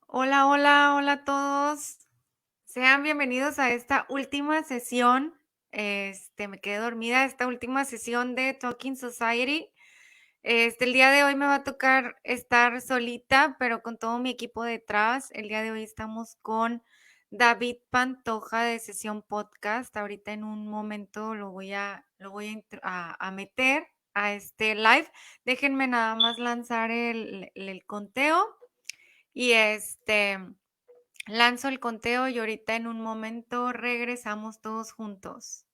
Hola, hola, hola a todos. Sean bienvenidos a esta última sesión. Me quedé dormida, esta última sesión de Talking Society. El día de hoy me va a tocar estar solita, pero con todo mi equipo detrás. El día de hoy estamos con David Pantoja de Sesión Podcast. Ahorita en un momento lo voy a meter a este live. Déjenme nada más lanzar el conteo y lanzo el conteo y ahorita en un momento regresamos todos juntos.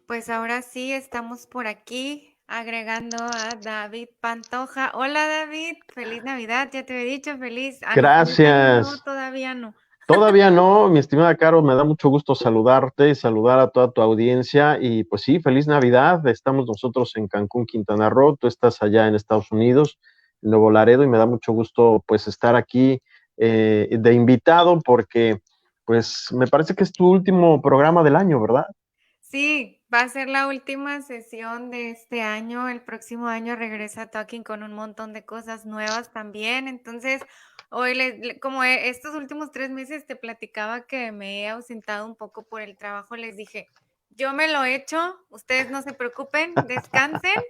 Pues ahora sí estamos por aquí agregando a David Pantoja. Hola David, feliz Navidad, ya te había dicho, feliz. Ah, no, feliz año, no, Gracias. todavía no. Todavía no, mi estimada Caro, me da mucho gusto saludarte, saludar a toda tu audiencia y pues sí, feliz Navidad. Estamos nosotros en Cancún, Quintana Roo, tú estás allá en Estados Unidos, en Nuevo Laredo, y me da mucho gusto pues estar aquí de invitado porque pues me parece que es tu último programa del año, ¿verdad? Sí, va a ser la última sesión de este año. El próximo año regresa Talking con un montón de cosas nuevas también. Entonces, hoy, estos últimos 3 meses te platicaba que me he ausentado un poco por el trabajo, les dije, yo me lo he hecho, ustedes no se preocupen, descansen,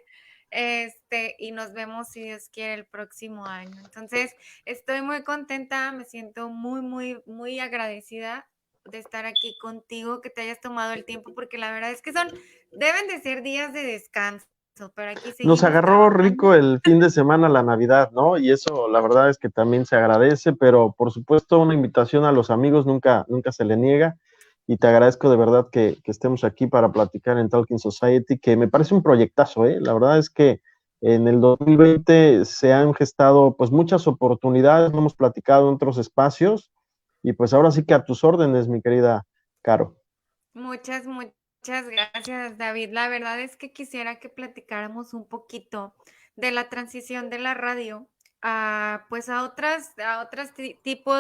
y nos vemos si Dios quiere el próximo año. Entonces, estoy muy contenta, me siento muy, muy, muy agradecida de estar aquí contigo, que te hayas tomado el tiempo, porque la verdad es que deben de ser días de descanso, pero aquí Nos seguimos agarró trabajando. rico el fin de semana, la Navidad, ¿no? Y eso la verdad es que también se agradece, pero por supuesto una invitación a los amigos nunca se le niega. Y te agradezco de verdad que estemos aquí para platicar en Talking Society, que me parece un proyectazo, ¿eh? La verdad es que en el 2020 se han gestado pues muchas oportunidades, lo hemos platicado en otros espacios, y pues ahora sí que a tus órdenes, mi querida Caro. Muchas, muchas gracias, David. La verdad es que quisiera que platicáramos un poquito de la transición de la radio pues a otras tipo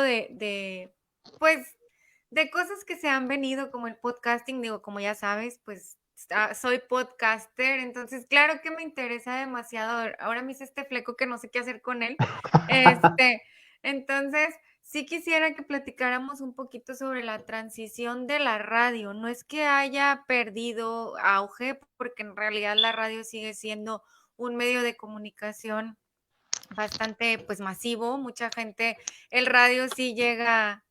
pues, de cosas que se han venido como el podcasting. Digo, como ya sabes, pues soy podcaster, entonces claro que me interesa demasiado. Ahora me hice este fleco que no sé qué hacer con él. Entonces, sí quisiera que platicáramos un poquito sobre la transición de la radio. No es que haya perdido auge, porque en realidad la radio sigue siendo un medio de comunicación bastante, pues, masivo. Mucha gente, el radio sí llega,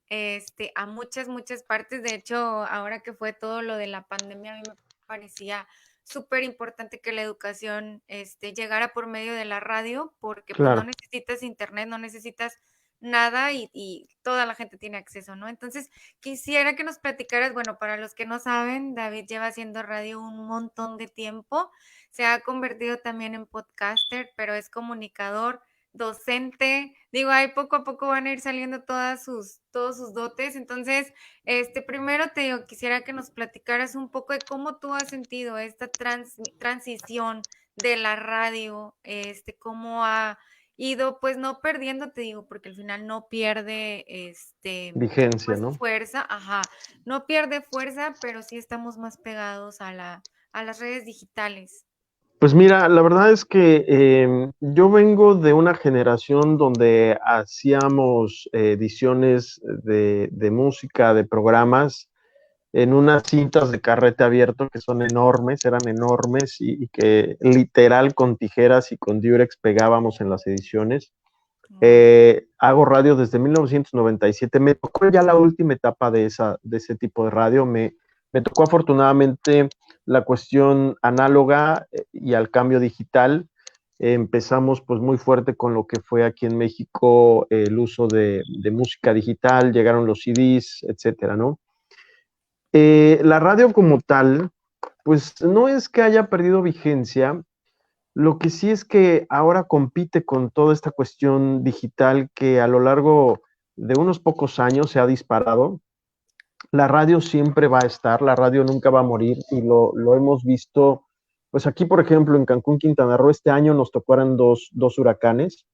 a muchas, muchas partes. De hecho, ahora que fue todo lo de la pandemia, a mí me parecía súper importante que la educación, llegara por medio de la radio, porque, pues, no Claro. necesitas internet, no necesitas nada y toda la gente tiene acceso, ¿no? Entonces, quisiera que nos platicaras, bueno, para los que no saben, David lleva haciendo radio un montón de tiempo, se ha convertido también en podcaster, pero es comunicador, docente. Digo, ahí poco a poco van a ir saliendo todos sus dotes. Entonces, primero te digo, quisiera que nos platicaras un poco de cómo tú has sentido esta transición de la radio, cómo ha ido, pues no perdiendo, te digo, porque al final no pierde, Vigencia, pues ¿no? fuerza, ajá, no pierde fuerza, pero sí estamos más pegados a las redes digitales. Pues mira, la verdad es que yo vengo de una generación donde hacíamos ediciones de música, de programas, en unas cintas de carrete abierto que son enormes, eran enormes y que literal con tijeras y con diurex pegábamos en las ediciones. Wow. Hago radio desde 1997. Me tocó ya la última etapa de ese tipo de radio. Me tocó afortunadamente la cuestión análoga y al cambio digital. Empezamos pues muy fuerte con lo que fue aquí en México el uso de música digital, llegaron los CDs, etcétera, ¿no? La radio como tal, pues no es que haya perdido vigencia, lo que sí es que ahora compite con toda esta cuestión digital que a lo largo de unos pocos años se ha disparado. La radio siempre va a estar, la radio nunca va a morir y lo hemos visto, pues aquí por ejemplo en Cancún, Quintana Roo, este año nos tocaron dos huracanes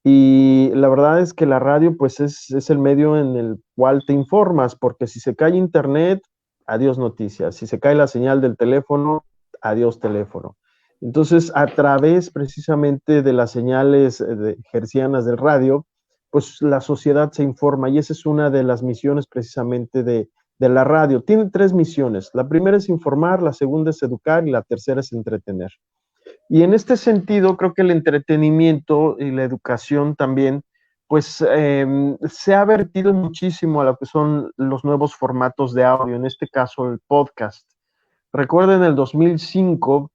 y la verdad es que la radio pues es el medio en el cual te informas, porque si se cae internet, adiós noticias, si se cae la señal del teléfono, adiós teléfono. Entonces, a través precisamente de las señales hercianas del radio, pues la sociedad se informa y esa es una de las misiones precisamente de la radio. Tiene tres misiones. La primera es informar, la segunda es educar y la tercera es entretener. Y en este sentido, creo que el entretenimiento y la educación también, pues se ha vertido muchísimo a lo que son los nuevos formatos de audio, en este caso el podcast. Recuerden el 2005,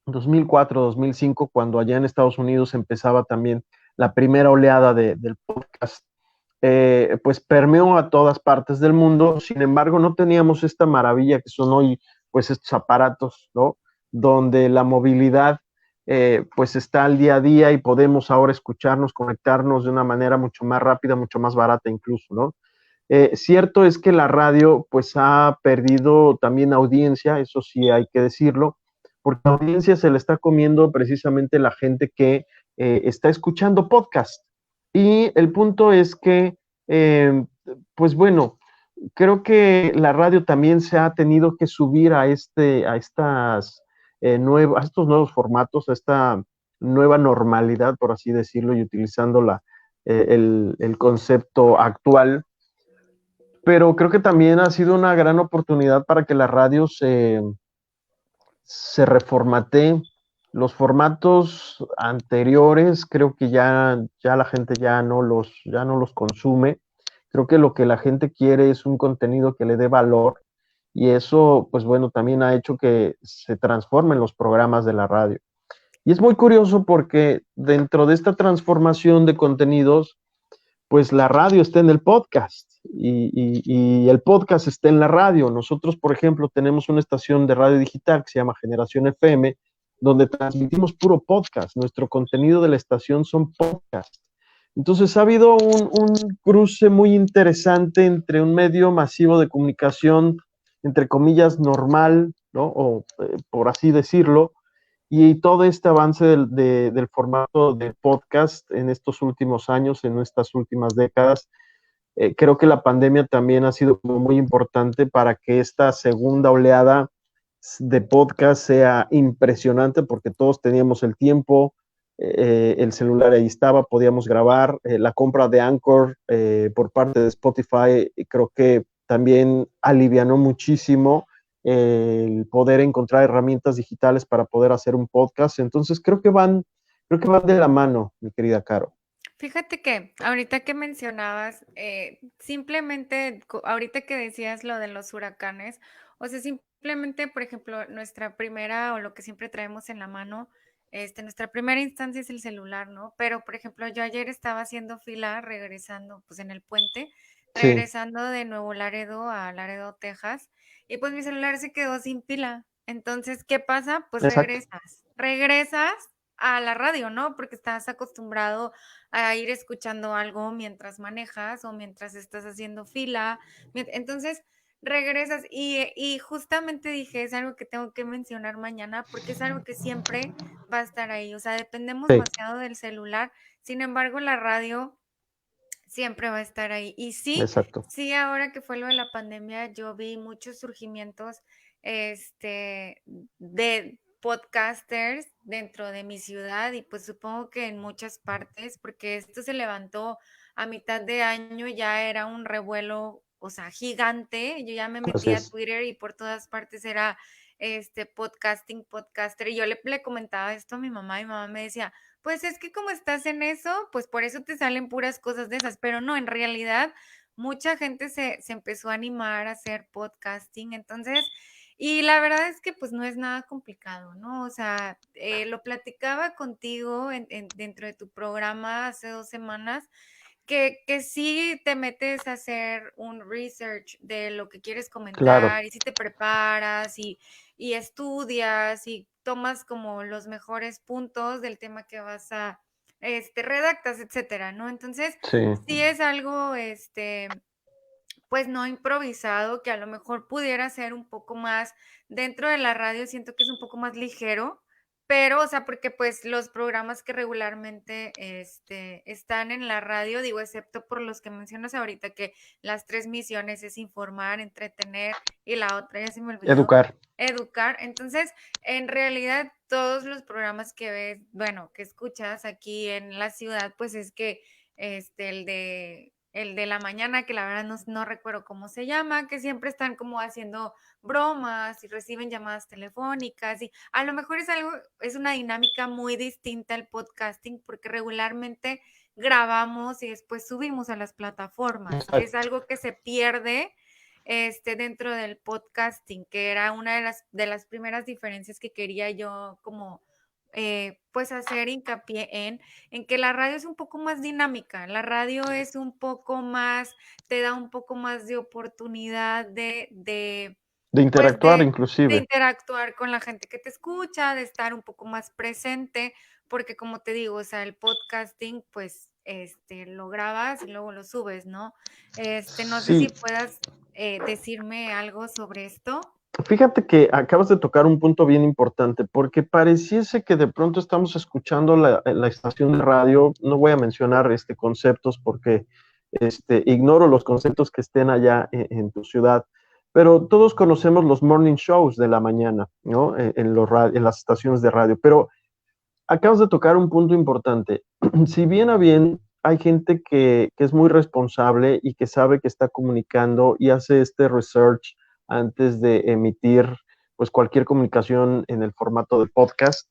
2004, 2005, cuando allá en Estados Unidos empezaba también la primera oleada del podcast, pues permeó a todas partes del mundo. Sin embargo, no teníamos esta maravilla que son hoy, pues estos aparatos, ¿no? Donde la movilidad, pues está al día a día y podemos ahora escucharnos, conectarnos de una manera mucho más rápida, mucho más barata incluso, ¿no? Cierto es que la radio, pues ha perdido también audiencia, eso sí hay que decirlo, porque la audiencia se le está comiendo precisamente la gente que está escuchando podcast. Y el punto es que, eh, pues bueno, creo que la radio también se ha tenido que subir a, a estos nuevos formatos, a esta nueva normalidad, por así decirlo, y utilizando el concepto actual. Pero creo que también ha sido una gran oportunidad para que la radio se reformate. Los formatos anteriores creo que ya la gente ya no los consume. Creo que lo que la gente quiere es un contenido que le dé valor y eso, pues bueno, también ha hecho que se transformen los programas de la radio. Y es muy curioso porque dentro de esta transformación de contenidos, pues la radio está en el podcast y el podcast está en la radio. Nosotros, por ejemplo, tenemos una estación de radio digital que se llama Generación FM, donde transmitimos puro podcast. Nuestro contenido de la estación son podcasts. Entonces ha habido un cruce muy interesante entre un medio masivo de comunicación, entre comillas, normal, ¿no? O por así decirlo, y todo este avance del formato de podcast en estos últimos años, en estas últimas décadas, creo que la pandemia también ha sido muy importante para que esta segunda oleada de podcast sea impresionante porque todos teníamos el tiempo, el celular ahí estaba, podíamos grabar, la compra de Anchor por parte de Spotify creo que también alivianó muchísimo el poder encontrar herramientas digitales para poder hacer un podcast. Entonces creo que van de la mano, mi querida Caro. Fíjate que ahorita que mencionabas, simplemente, ahorita que decías lo de los huracanes, o sea, simplemente, por ejemplo, nuestra primera o lo que siempre traemos en la mano, nuestra primera instancia es el celular, ¿no? Pero, por ejemplo, yo ayer estaba haciendo fila regresando, pues en el puente, Sí, regresando de Nuevo Laredo a Laredo, Texas, y pues mi celular se quedó sin pila. Entonces, ¿qué pasa? Pues exacto. regresas a la radio, ¿no? Porque estás acostumbrado a ir escuchando algo mientras manejas o mientras estás haciendo fila. Entonces, regresas y justamente dije, es algo que tengo que mencionar mañana porque es algo que siempre va a estar ahí. O sea, dependemos Sí, demasiado del celular. Sin embargo, la radio siempre va a estar ahí. Y sí, exacto. sí, ahora que fue lo de la pandemia, yo vi muchos surgimientos, de podcasters dentro de mi ciudad y pues supongo que en muchas partes, porque esto se levantó a mitad de año, ya era un revuelo, o sea, gigante. Yo ya me Así metí a es. Twitter y por todas partes era podcasting, podcaster. Y yo le comentaba esto a mi mamá me decía, pues es que como estás en eso, pues por eso te salen puras cosas de esas, pero no, en realidad mucha gente se empezó a animar a hacer podcasting, entonces, y la verdad es que pues no es nada complicado, ¿no? O sea, lo platicaba contigo dentro de tu programa hace 2 semanas, que sí te metes a hacer un research de lo que quieres Claro, comentar y si te preparas y estudias y tomas como los mejores puntos del tema que vas a redactas, etcétera, ¿no? Entonces, Sí, sí es algo, pues no improvisado, que a lo mejor pudiera ser un poco más dentro de la radio, siento que es un poco más ligero, pero, o sea, porque pues los programas que regularmente están en la radio, digo, excepto por los que mencionas ahorita, que las tres misiones es informar, entretener y la otra ya se me olvidó, educar. educar. Entonces, en realidad, todos los programas que ves, bueno, que escuchas aquí en la ciudad, pues es que el de la mañana, que la verdad no recuerdo cómo se llama, que siempre están como haciendo bromas y reciben llamadas telefónicas y a lo mejor es una dinámica muy distinta al podcasting porque regularmente grabamos y después subimos a las plataformas. Es Exacto. algo que se pierde dentro del podcasting, que era una de las primeras diferencias que quería yo como pues hacer hincapié en que la radio es un poco más dinámica, la radio es un poco más, te da un poco más de oportunidad De pues interactuar de inclusive. interactuar con la gente que te escucha, de estar un poco más presente, porque como te digo, o sea, el podcasting, pues, lo grabas y luego lo subes, ¿no? No sé Sí, si puedas decirme algo sobre esto. fíjate que acabas de tocar un punto bien importante, porque pareciese que de pronto estamos escuchando la estación de radio. No voy a mencionar conceptos porque ignoro los conceptos que estén allá en tu ciudad, pero todos conocemos los morning shows de la mañana, ¿no? En las estaciones de radio. Pero acabas de tocar un punto importante. Si bien a bien hay gente que es muy responsable y que sabe que está comunicando y hace este research antes de emitir pues cualquier comunicación en el formato de podcast.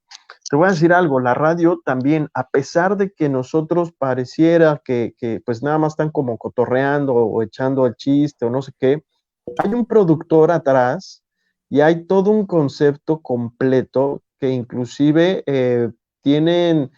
Te voy a decir algo, la radio también, a pesar de que nosotros pareciera que pues nada más están como cotorreando o echando el chiste o no sé qué, hay un productor atrás y hay todo un concepto completo que inclusive tienen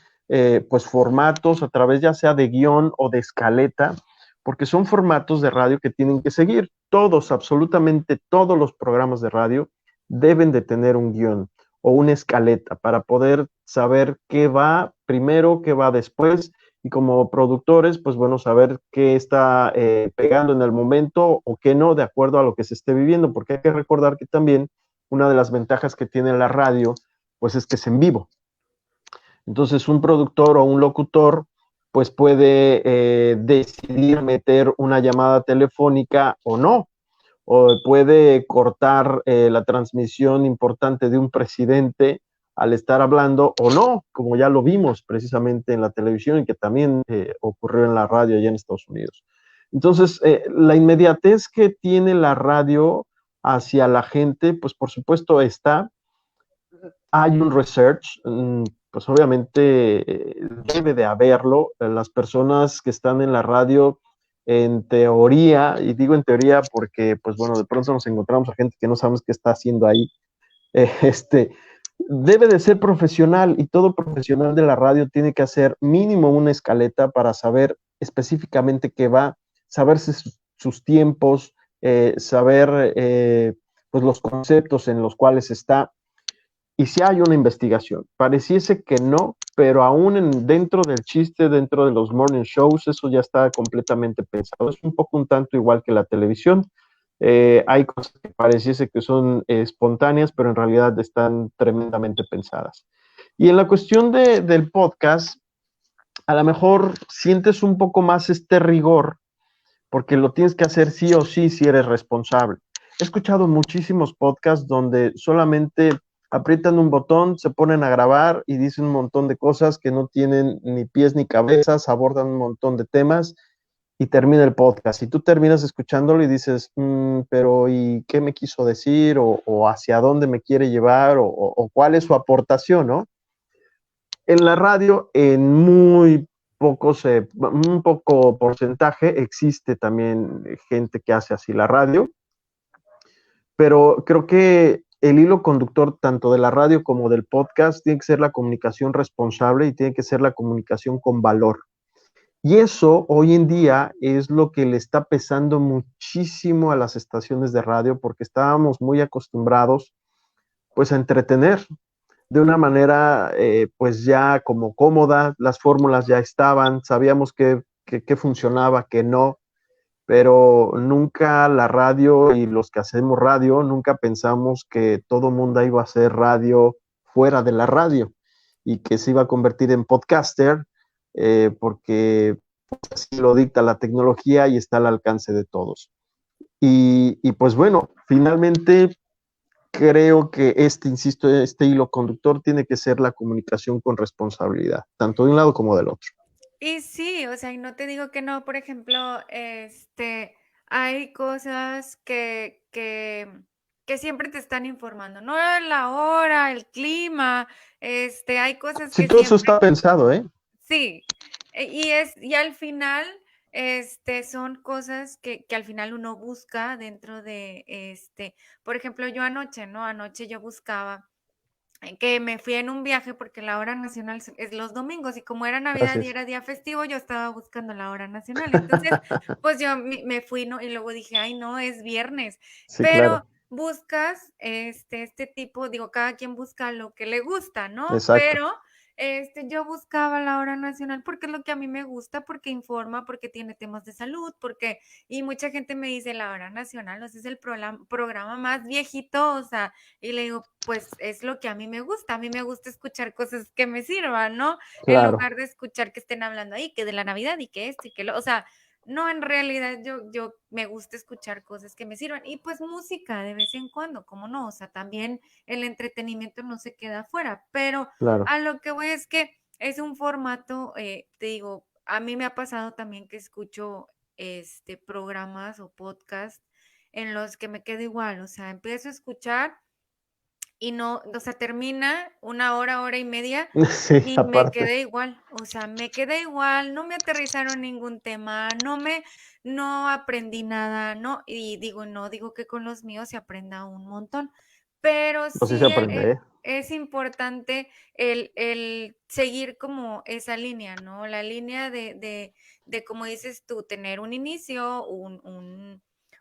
pues formatos a través ya sea de guión o de escaleta, porque son formatos de radio que tienen que seguir. Todos, absolutamente todos los programas de radio deben de tener un guión o una escaleta para poder saber qué va primero, qué va después, y como productores, pues bueno, saber qué está pegando en el momento o qué no, de acuerdo a lo que se esté viviendo, porque hay que recordar que también una de las ventajas que tiene la radio, pues es que es en vivo. Entonces, un productor o un locutor, pues puede decidir meter una llamada telefónica o no, o puede cortar la transmisión importante de un presidente al estar hablando o no, como ya lo vimos precisamente en la televisión y que también ocurrió en la radio allá en Estados Unidos. Entonces, la inmediatez que tiene la radio hacia la gente, pues por supuesto está, hay un research, pues obviamente debe de haberlo. Las personas que están en la radio, en teoría, y digo en teoría porque, pues bueno, de pronto nos encontramos a gente que no sabemos qué está haciendo ahí, eh, este, debe de ser profesional y todo profesional de la radio tiene que hacer mínimo una escaleta para saber específicamente qué va, saber sus tiempos, saber pues los conceptos en los cuales está y si hay una investigación. Pareciese que no, pero aún dentro del chiste, dentro de los morning shows, eso ya está completamente pensado. Es un poco un tanto igual que la televisión. Hay cosas que pareciese que son espontáneas, pero en realidad están tremendamente pensadas. Y en la cuestión del podcast, a lo mejor sientes un poco más este rigor, porque lo tienes que hacer sí o sí si eres responsable. He escuchado muchísimos podcasts donde solamente aprietan un botón, se ponen a grabar y dicen un montón de cosas que no tienen ni pies ni cabezas, abordan un montón de temas y termina el podcast. Y tú terminas escuchándolo y dices, pero ¿y qué me quiso decir? O hacia dónde me quiere llevar? O cuál es su aportación, ¿no? En la radio, en muy un poco porcentaje, existe también gente que hace así la radio, pero creo que el hilo conductor tanto de la radio como del podcast tiene que ser la comunicación responsable y tiene que ser la comunicación con valor. Y eso hoy en día es lo que le está pesando muchísimo a las estaciones de radio porque estábamos muy acostumbrados pues a entretener, de una manera pues ya como cómoda, las fórmulas ya estaban, sabíamos que funcionaba, que no, pero nunca la radio y los que hacemos radio, nunca pensamos que todo mundo iba a hacer radio fuera de la radio y que se iba a convertir en podcaster, porque pues, así lo dicta la tecnología y está al alcance de todos. Y pues bueno, finalmente creo que insisto, este hilo conductor tiene que ser la comunicación con responsabilidad, tanto de un lado como del otro. Y sí, o sea, y no te digo que no, por ejemplo, hay cosas que siempre te están informando, ¿no? La hora, el clima, hay cosas Si que todo eso siempre, está pensado, ¿eh? sí, y al final, son cosas que al final uno busca dentro de, por ejemplo, yo anoche, ¿no? Anoche yo buscaba que me fui en un viaje porque la hora nacional es los domingos y como era Navidad y Gracias. era día festivo, yo estaba buscando la hora nacional. Entonces, pues yo me fui, ¿no? Y luego dije, ay, no, es viernes. Sí, Pero claro. buscas este tipo, digo, cada quien busca lo que le gusta, ¿no? Exacto. Pero yo buscaba la hora nacional porque es lo que a mí me gusta, porque informa, porque tiene temas de salud, porque, y mucha gente me dice, la hora nacional, o sea, es el programa más viejito, o sea, y le digo, pues es lo que a mí me gusta escuchar cosas que me sirvan, ¿no? En Claro, lugar de escuchar que estén hablando ahí, que de la Navidad y que esto y que lo, o sea, no, en realidad yo me gusta escuchar cosas que me sirvan y pues música de vez en cuando, ¿cómo no? O sea, también el entretenimiento no se queda afuera, pero claro. a lo que voy es que es un formato, te digo, a mí me ha pasado también que escucho programas o podcasts en los que me quedo igual, o sea, empiezo a escuchar y no, o sea, termina una hora, hora y media Sí, y me aparte. quedé igual, o sea, me quedé igual, no me aterrizaron ningún tema, no aprendí nada, no, y digo, no digo que con los míos se aprenda un montón, pero Pues sí se sí aprende, ¿eh? es importante el seguir como esa línea, ¿no? La línea de como dices tú, tener un inicio,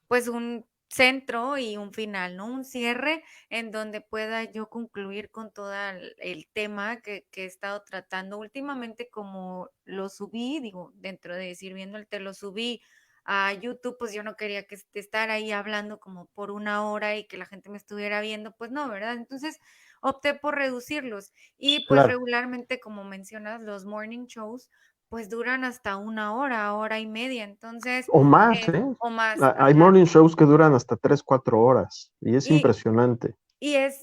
pues un centro y un final, ¿no? Un cierre en donde pueda yo concluir con todo el tema que he estado tratando últimamente, como lo subí, digo, dentro de Sirviendo el Té lo subí a YouTube, pues yo no quería que estar ahí hablando como por una hora y que la gente me estuviera viendo, pues no, ¿verdad? Entonces opté por reducirlos y pues Claro. regularmente, como mencionas, los morning shows pues duran hasta una hora, hora y media, entonces, O más, ¿eh? o más, Hay ajá. morning shows que duran hasta 3, 4 horas y es Y, impresionante. y es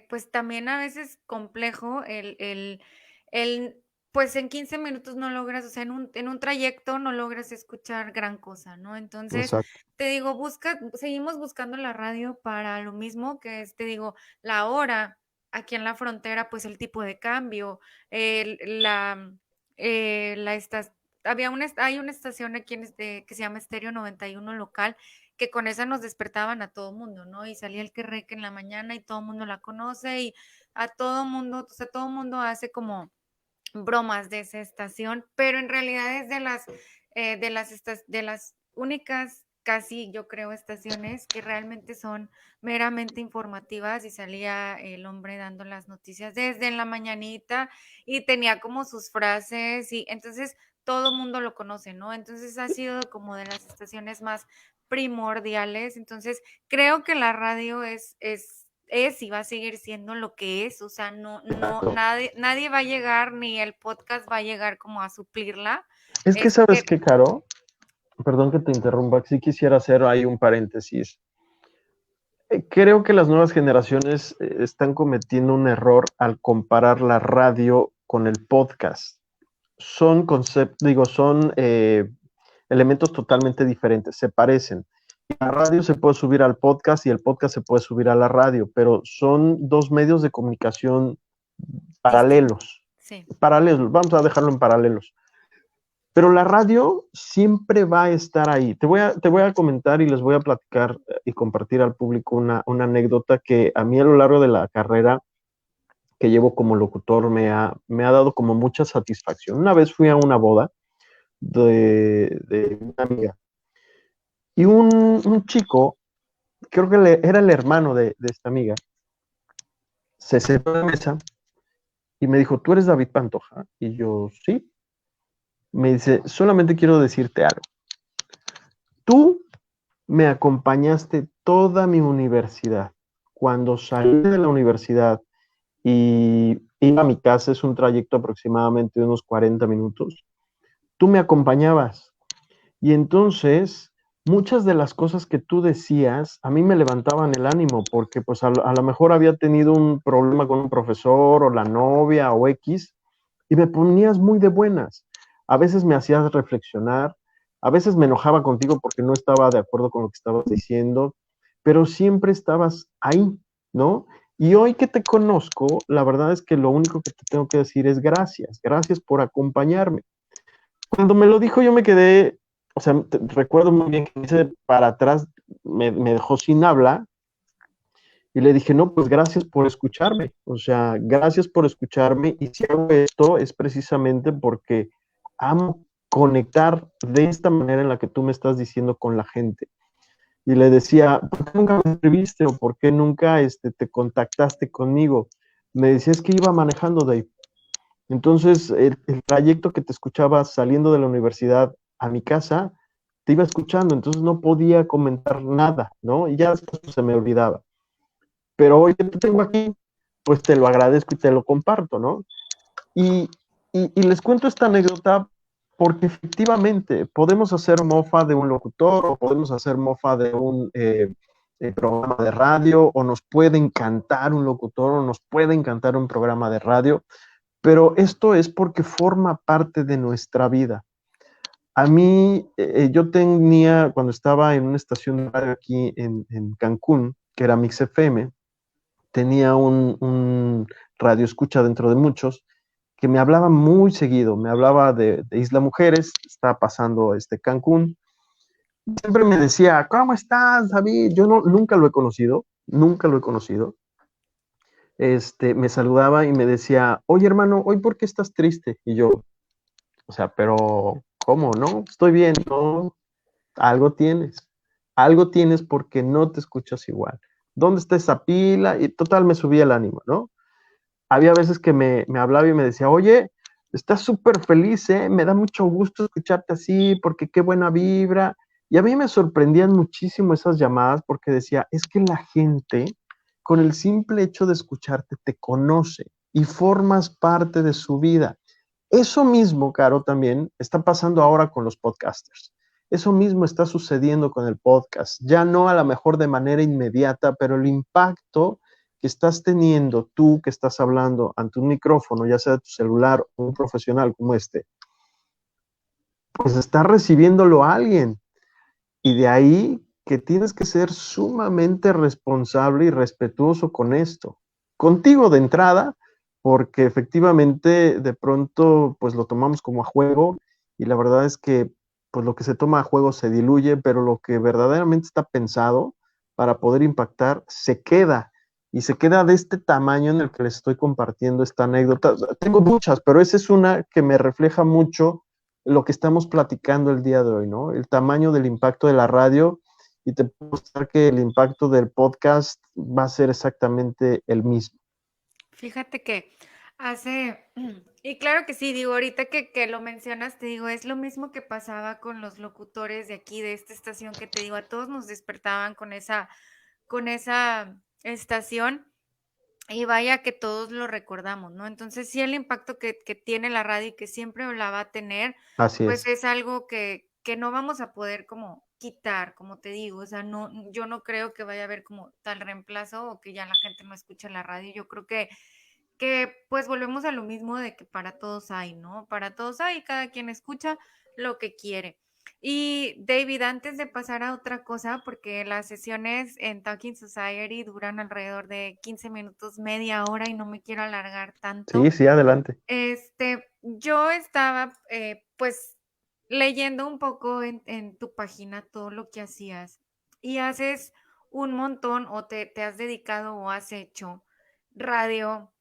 pues también a veces complejo el, pues en 15 minutos no logras, o sea, en un trayecto no logras escuchar gran cosa, ¿no? Entonces, Exacto. te digo, seguimos buscando la radio para lo mismo, que es, te digo, la hora, aquí en la frontera, pues el tipo de cambio, el- la, la hay una estación aquí que se llama Estéreo 91 local, que con esa nos despertaban a todo mundo, ¿no? Y salía el que reque en la mañana y todo mundo la conoce y a todo mundo, o sea, todo mundo hace como bromas de esa estación, pero en realidad es de las únicas, casi yo creo, estaciones que realmente son meramente informativas y salía el hombre dando las noticias desde en la mañanita y tenía como sus frases y entonces todo mundo lo conoce, ¿no? Entonces ha sido como de las estaciones más primordiales, entonces creo que la radio es y va a seguir siendo lo que es, o sea, nadie va a llegar, ni el podcast va a llegar como a suplirla. Es que, ¿sabes Este, qué, Caro? Perdón que te interrumpa, sí quisiera hacer ahí un paréntesis. Creo que las nuevas generaciones están cometiendo un error al comparar la radio con el podcast. Son conceptos, digo, son elementos totalmente diferentes, se parecen. La radio se puede subir al podcast y el podcast se puede subir a la radio, pero son dos medios de comunicación distinto, paralelos. sí. Paralelos, vamos a dejarlo en paralelos. Pero la radio siempre va a estar ahí. Te voy a comentar y les voy a platicar y compartir al público una anécdota que a mí a lo largo de la carrera que llevo como locutor me ha dado como mucha satisfacción. Una vez fui a una boda de una amiga y un chico, creo que era el hermano de esta amiga, se sentó en la mesa y me dijo, ¿tú eres David Pantoja? Y yo, sí. Me dice, solamente quiero decirte algo. Tú me acompañaste toda mi universidad. Cuando salí de la universidad y iba a mi casa, es un trayecto aproximadamente de unos 40 minutos, tú me acompañabas. Y entonces, muchas de las cosas que tú decías, a mí me levantaban el ánimo, porque pues a lo mejor había tenido un problema con un profesor o la novia o X, y me ponías muy de buenas. A veces me hacías reflexionar, a veces me enojaba contigo porque no estaba de acuerdo con lo que estabas diciendo, pero siempre estabas ahí, ¿no? Y hoy que te conozco, la verdad es que lo único que te tengo que decir es gracias, gracias por acompañarme. Cuando me lo dijo yo me quedé, o sea, recuerdo muy bien que me hice para atrás, me dejó sin habla y le dije, no, pues gracias por escucharme, o sea, gracias por escucharme y si hago esto es precisamente porque amo conectar de esta manera en la que tú me estás diciendo con la gente. Y le decía, ¿por qué nunca me escribiste o por qué nunca te contactaste conmigo? Me decía, es que iba manejando, Dave. Entonces, el trayecto que te escuchaba saliendo de la universidad a mi casa, te iba escuchando, entonces no podía comentar nada, ¿no? Y ya después pues, se me olvidaba. Pero hoy que te tengo aquí, pues te lo agradezco y te lo comparto, ¿no? Y, y les cuento esta anécdota porque efectivamente podemos hacer mofa de un locutor o podemos hacer mofa de un programa de radio o nos puede encantar un locutor o nos puede encantar un programa de radio, pero esto es porque forma parte de nuestra vida. A mí, yo tenía, cuando estaba en una estación de radio aquí en Cancún, que era Mix FM, tenía un radio escucha dentro de muchos que me hablaba muy seguido, me hablaba de Isla Mujeres, está pasando Cancún, siempre me decía, ¿cómo estás, David? Yo no, nunca lo he conocido, nunca lo he conocido. Me saludaba y me decía, oye hermano, ¿hoy por qué estás triste? Y yo, o sea, pero ¿cómo? No, estoy bien, no, algo tienes porque no te escuchas igual. ¿Dónde está esa pila? Y total me subía el ánimo, ¿no? Había veces que me hablaba y me decía, oye, estás súper feliz, ¿eh? Me da mucho gusto escucharte así, porque qué buena vibra. Y a mí me sorprendían muchísimo esas llamadas porque decía, es que la gente, con el simple hecho de escucharte, te conoce y formas parte de su vida. Eso mismo, Caro, también está pasando ahora con los podcasters. Eso mismo está sucediendo con el podcast. Ya no a lo mejor de manera inmediata, pero el impacto que estás teniendo tú que estás hablando ante un micrófono, ya sea de tu celular o un profesional como pues está recibiéndolo a alguien. Y de ahí que tienes que ser sumamente responsable y respetuoso con esto. Contigo de entrada, porque efectivamente de pronto pues lo tomamos como a juego y la verdad es que pues lo que se toma a juego se diluye, pero lo que verdaderamente está pensado para poder impactar se queda y se queda de este tamaño en el que les estoy compartiendo esta anécdota. Tengo muchas, pero esa es una que me refleja mucho lo que estamos platicando el día de hoy, ¿no? El tamaño del impacto de la radio y te puedo mostrar que el impacto del podcast va a ser exactamente el mismo. Fíjate que hace, y claro que sí, digo, ahorita que lo mencionas, te digo, es lo mismo que pasaba con los locutores de aquí, de esta estación, que te digo, a todos nos despertaban con esa estación. Y vaya que todos lo recordamos, ¿no? Entonces, sí, el impacto que tiene la radio y que siempre la va a tener, Así pues es. es algo que no vamos a poder como quitar, como te digo, o sea, no, yo no creo que vaya a haber como tal reemplazo o que ya la gente no escuche la radio. Yo creo que pues volvemos a lo mismo de que para todos hay, ¿no? Para todos hay, cada quien escucha lo que quiere. Y David, antes de pasar a otra cosa, porque las sesiones en Talking Society duran alrededor de 15 minutos, media hora y no me quiero alargar Sí, tanto, sí, adelante. yo estaba pues leyendo un poco en tu página todo lo que hacías y haces un montón o te has dedicado o has hecho radio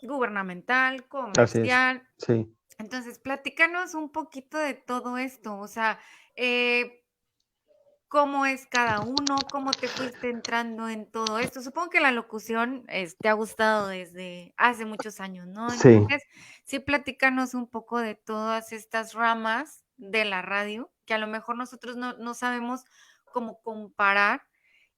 gubernamental, Así es. comercial. Sí. Entonces, platícanos un poquito de todo esto, o sea, eh, cómo es cada uno, cómo te fuiste entrando en todo esto. Supongo que la locución te ha gustado desde hace muchos años, ¿no? Sí, Entonces, sí, platícanos un poco de todas estas ramas de la radio, que a lo mejor nosotros no sabemos cómo comparar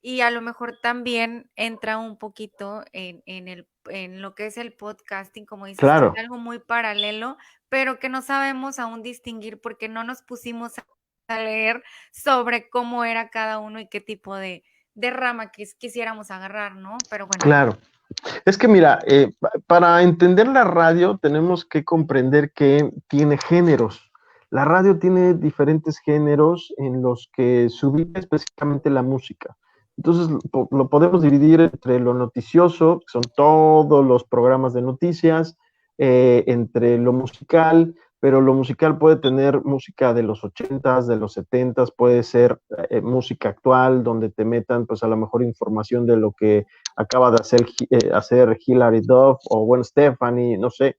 y a lo mejor también entra un poquito en lo que es el podcasting, como dices, que es claro. algo muy paralelo, pero que no sabemos aún distinguir porque no nos pusimos a leer sobre cómo era cada uno y qué tipo de rama quisiéramos agarrar, ¿no? Pero bueno. Claro. Es que mira, para entender la radio tenemos que comprender que tiene géneros. La radio tiene diferentes géneros en los que se ubica específicamente la música. Entonces lo podemos dividir entre lo noticioso, que son todos los programas de noticias, entre lo musical, pero lo musical puede tener música de los 80s, de los 70s, puede ser música actual, donde te metan pues a lo mejor información de lo que acaba de hacer Hilary Duff o Gwen Stefani, no sé,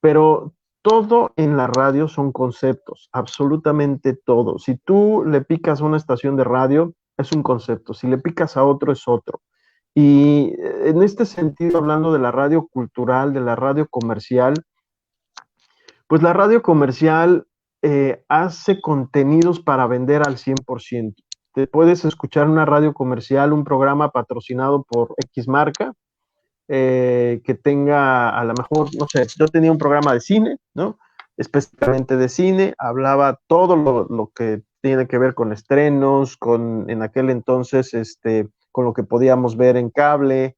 pero todo en la radio son conceptos, absolutamente todo. Si tú le picas a una estación de radio, es un concepto, si le picas a otro, es otro. Y en este sentido, hablando de la radio cultural, de la radio comercial, pues la radio comercial hace contenidos para vender al 100%. Te puedes escuchar una radio comercial, un programa patrocinado por X marca, que tenga a lo mejor, no sé, yo tenía un programa de cine, ¿no? Específicamente de cine, hablaba todo lo que tiene que ver con estrenos, con en aquel entonces, con lo que podíamos ver en cable,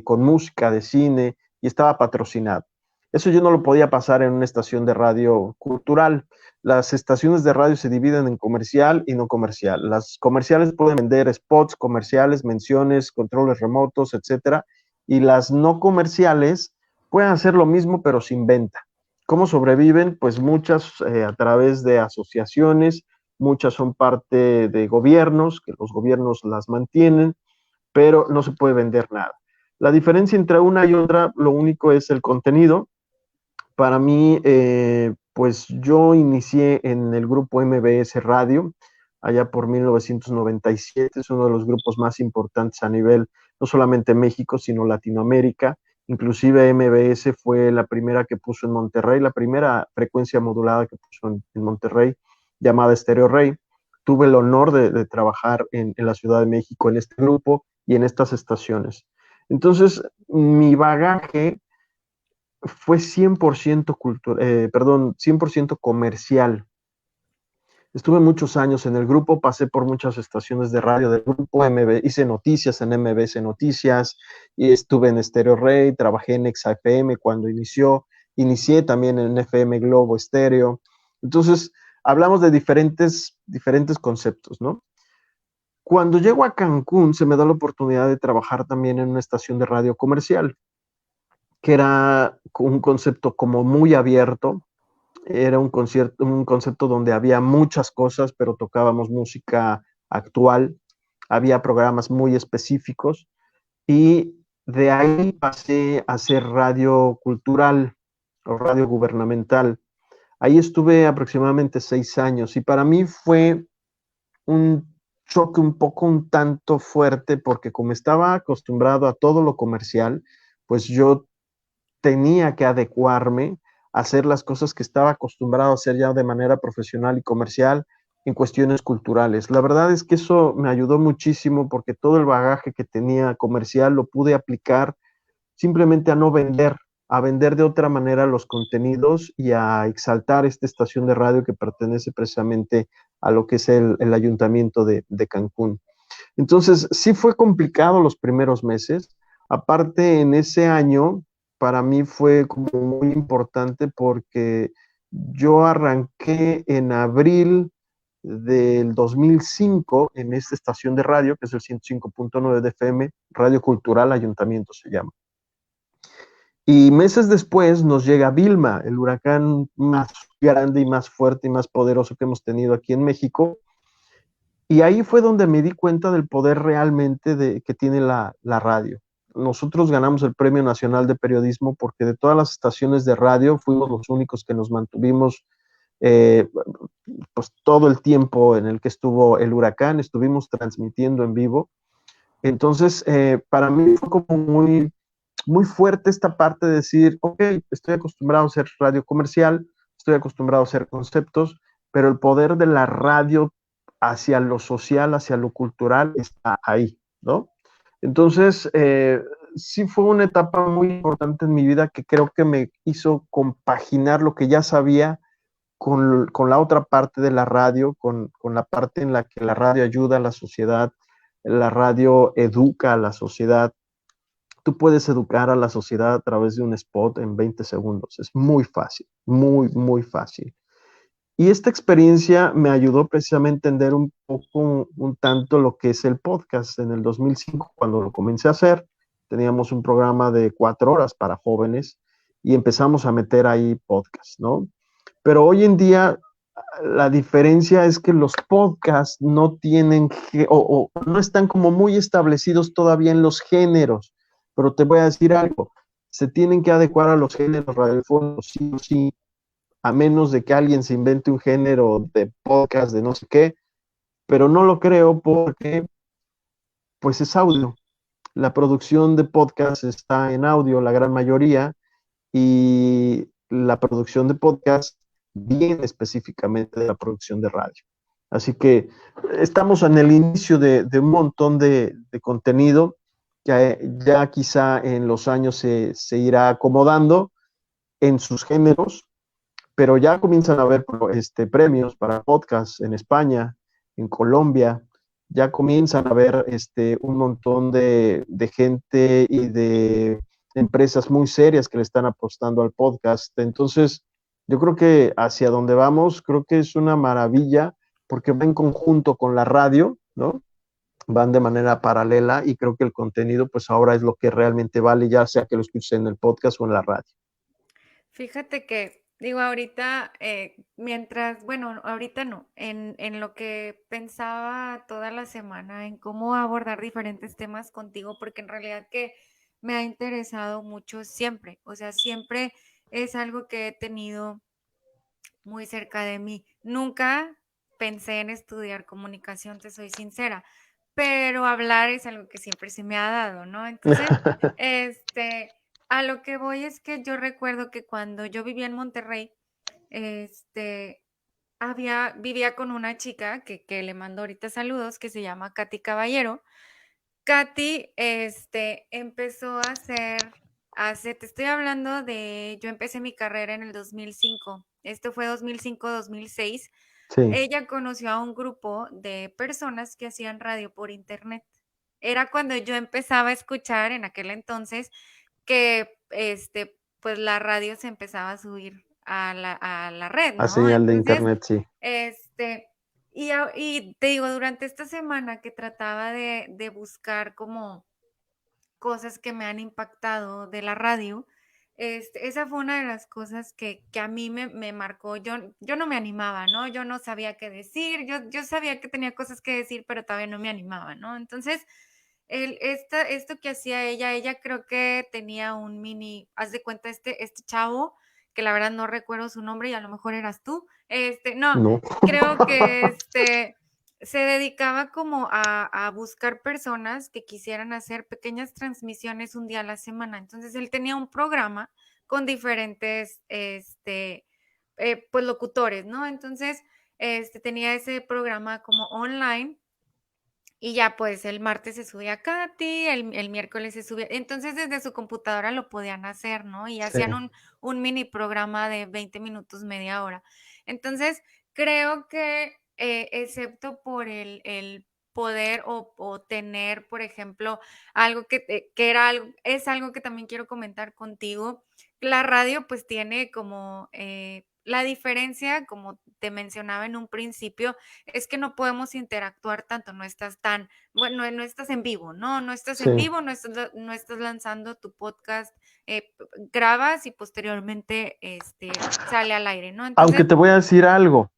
con música de cine, y estaba patrocinado. Eso yo no lo podía pasar en una estación de radio cultural. Las estaciones de radio se dividen en comercial y no comercial. Las comerciales pueden vender spots comerciales, menciones, controles remotos, etcétera, y las no comerciales pueden hacer lo mismo pero sin venta. ¿Cómo sobreviven? Pues muchas a través de asociaciones, muchas son parte de gobiernos, que los gobiernos las mantienen, pero no se puede vender nada. La diferencia entre una y otra, lo único es el contenido. Para mí, pues yo inicié en el grupo MBS Radio, allá por 1997, es uno de los grupos más importantes a nivel, no solamente México, sino Latinoamérica. Inclusive MBS fue la primera que puso en Monterrey, la primera frecuencia modulada que puso en Monterrey, llamada Stereo Rey. Tuve el honor de trabajar en la Ciudad de México en este grupo y en estas estaciones. Entonces, mi bagaje fue 100% perdón, 100% comercial. Estuve muchos años en el grupo, pasé por muchas estaciones de radio del grupo, hice noticias en MBC Noticias, y estuve en Stereo Rey, trabajé en XFM cuando inicié también en FM Globo Estéreo. Entonces, hablamos de diferentes conceptos, ¿no? Cuando llego a Cancún, se me da la oportunidad de trabajar también en una estación de radio comercial, que era un concepto como muy abierto, era un concepto donde había muchas cosas, pero tocábamos música actual, había programas muy específicos y de ahí pasé a hacer radio cultural o radio gubernamental. Ahí estuve aproximadamente 6 años y para mí fue un choque un tanto fuerte porque como estaba acostumbrado a todo lo comercial, pues yo tenía que adecuarme a hacer las cosas que estaba acostumbrado a hacer ya de manera profesional y comercial en cuestiones culturales. La verdad es que eso me ayudó muchísimo porque todo el bagaje que tenía comercial lo pude aplicar simplemente a no vender, a vender de otra manera los contenidos y a exaltar esta estación de radio que pertenece precisamente a lo que es el ayuntamiento de Cancún. Entonces, sí fue complicado los primeros meses. Aparte, en ese año, para mí fue como muy importante porque yo arranqué en abril del 2005 en esta estación de radio, que es el 105.9 de FM, Radio Cultural Ayuntamiento se llama. Y meses después nos llega Vilma, el huracán más grande y más fuerte y más poderoso que hemos tenido aquí en México, y ahí fue donde me di cuenta del poder realmente que tiene la radio. Nosotros ganamos el Premio Nacional de Periodismo porque de todas las estaciones de radio fuimos los únicos que nos mantuvimos pues todo el tiempo en el que estuvo el huracán, estuvimos transmitiendo en vivo. Entonces, para mí fue como muy, muy fuerte esta parte de decir, ok, estoy acostumbrado a hacer radio comercial, estoy acostumbrado a hacer conceptos, pero el poder de la radio hacia lo social, hacia lo cultural, está ahí, ¿no? Entonces, sí fue una etapa muy importante en mi vida que creo que me hizo compaginar lo que ya sabía con la otra parte de la radio, con la parte en la que la radio ayuda a la sociedad, la radio educa a la sociedad. Tú puedes educar a la sociedad a través de un spot en 20 segundos. Es muy fácil, muy, muy fácil. Y esta experiencia me ayudó precisamente a entender un poco, un tanto lo que es el podcast. En el 2005, cuando lo comencé a hacer, teníamos un programa de 4 horas para jóvenes y empezamos a meter ahí podcast, ¿no? Pero hoy en día la diferencia es que los podcasts no tienen o no están como muy establecidos todavía en los géneros. Pero te voy a decir algo, se tienen que adecuar a los géneros radiofónicos, sí o sí, a menos de que alguien se invente un género de podcast de no sé qué, pero no lo creo porque pues es audio. La producción de podcast está en audio, la gran mayoría, y la producción de podcast viene específicamente de la producción de radio. Así que estamos en el inicio de un montón de contenido que ya quizá en los años se irá acomodando en sus géneros, pero ya comienzan a haber premios para podcast en España, en Colombia, ya comienzan a haber un montón de gente y de empresas muy serias que le están apostando al podcast. Entonces, yo creo que hacia donde vamos, creo que es una maravilla porque va en conjunto con la radio, ¿no? Van de manera paralela y creo que el contenido pues ahora es lo que realmente vale, ya sea que lo escuches en el podcast o en la radio. Fíjate que, digo, ahorita, mientras, bueno, ahorita no, en lo que pensaba toda la semana, en cómo abordar diferentes temas contigo, porque en realidad que me ha interesado mucho siempre, o sea, siempre es algo que he tenido muy cerca de mí. Nunca pensé en estudiar comunicación, te soy sincera, pero hablar es algo que siempre se me ha dado, ¿no? Entonces, este, a lo que voy es que yo recuerdo que cuando yo vivía en Monterrey, este, vivía con una chica que le mando ahorita saludos, que se llama Katy Caballero. Katy, empezó a hacer, te estoy hablando de, yo empecé mi carrera en el 2005. Esto fue 2005-2006. Sí, Ella conoció a un grupo de personas que hacían radio por internet. Era cuando yo empezaba a escuchar en aquel entonces que, pues la radio se empezaba a subir a la red, a ¿no? señal de Entonces, internet, sí. este, y te digo, durante esta semana que trataba de buscar como cosas que me han impactado de la radio, esa fue una de las cosas que a mí me marcó. Yo no me animaba, ¿no? Yo no sabía qué decir, yo sabía que tenía cosas que decir, pero todavía no me animaba, ¿no? Entonces, esto que hacía ella creo que tenía un mini, haz de cuenta, este chavo, que la verdad no recuerdo su nombre y a lo mejor eras tú, no, No. creo que se dedicaba como a buscar personas que quisieran hacer pequeñas transmisiones un día a la semana. Entonces, él tenía un programa con diferentes, pues, locutores, ¿no? Entonces, tenía ese programa como online y ya, pues, el martes se subía Katy, el miércoles se subía entonces, desde su computadora lo podían hacer, ¿no? Y Sí, hacían un mini programa de 20 minutos, media hora. Entonces, creo que, excepto por el poder o tener, por ejemplo, algo que era algo es algo que también quiero comentar contigo. La radio, pues, tiene como, la diferencia, como te mencionaba en un principio, es que no podemos interactuar tanto, no estás tan, bueno, no estás en vivo, ¿no? No estás en sí. vivo, no estás lanzando tu podcast, grabas y posteriormente sale al aire, ¿no? Aunque Entonces, te voy a decir algo,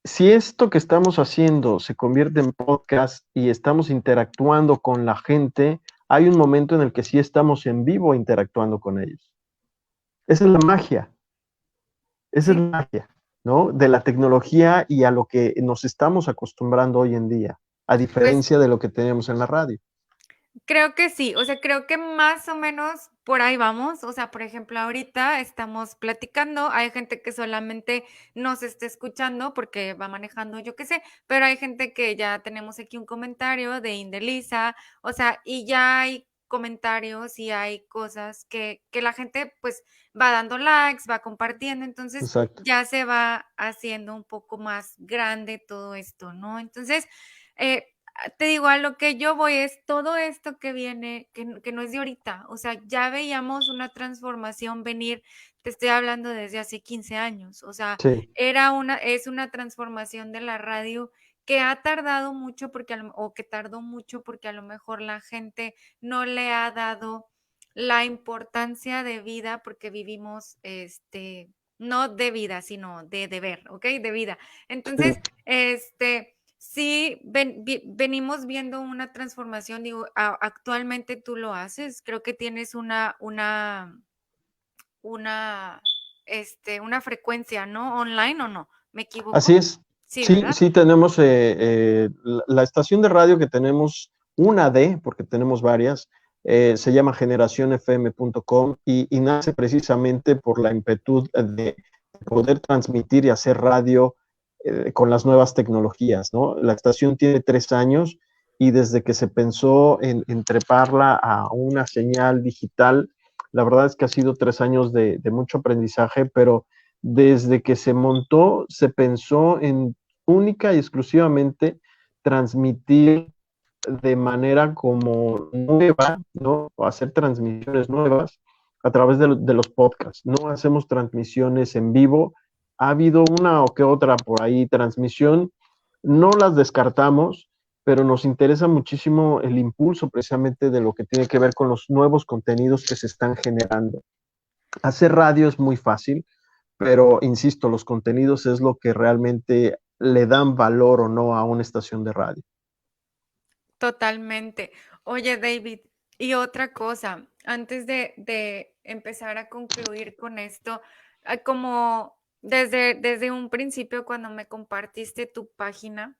si esto que estamos haciendo se convierte en podcast y estamos interactuando con la gente, hay un momento en el que sí estamos en vivo interactuando con ellos. Esa es la magia, esa es sí, la magia. ¿no? De la tecnología y a lo que nos estamos acostumbrando hoy en día, a Pues diferencia de lo que teníamos en la radio. creo que sí, o sea, creo que más o menos por ahí vamos. O sea, por ejemplo, ahorita estamos platicando, hay gente que solamente nos está escuchando porque va manejando, yo qué sé, pero hay gente que ya tenemos aquí un comentario de Indelisa, o sea, y ya hay comentarios y hay cosas que la gente pues va dando likes, va compartiendo, entonces Exacto. ya se va haciendo un poco más grande todo esto, ¿no? Entonces, eh, te digo, a lo que yo voy es todo esto que viene, que no es de ahorita, o sea, ya veíamos una transformación venir, te estoy hablando desde hace 15 años, o sea, Sí, es una transformación de la radio que ha tardado mucho porque o que tardó mucho porque a lo mejor la gente no le ha dado la importancia de vida porque vivimos, no de vida, sino de deber, ¿ok? De vida. sí. Entonces, sí, venimos viendo una transformación, digo, actualmente tú lo haces, creo que tienes una, una frecuencia, ¿no? ¿Online o no? ¿Me Así equivoco? es. Sí, Sí, ¿verdad? sí tenemos la estación de radio que tenemos, una D, porque tenemos varias, se llama generacionfm.com y nace precisamente por la impetud de poder transmitir y hacer radio con las nuevas tecnologías, ¿no? La estación tiene 3 años y desde que se pensó en treparla a una señal digital, la verdad es que ha sido 3 años de mucho aprendizaje, pero desde que se montó, se pensó en única y exclusivamente transmitir de manera como nueva, ¿no? O hacer transmisiones nuevas a través de los podcasts. No hacemos transmisiones en vivo. Ha habido una o que otra por ahí transmisión. No las descartamos, pero nos interesa muchísimo el impulso precisamente de lo que tiene que ver con los nuevos contenidos que se están generando. Hacer radio es muy fácil, pero insisto, los contenidos es lo que realmente le dan valor o no a una estación de radio. Totalmente. Oye, David, y otra cosa, antes de empezar a concluir con esto, como desde un principio cuando me compartiste tu página,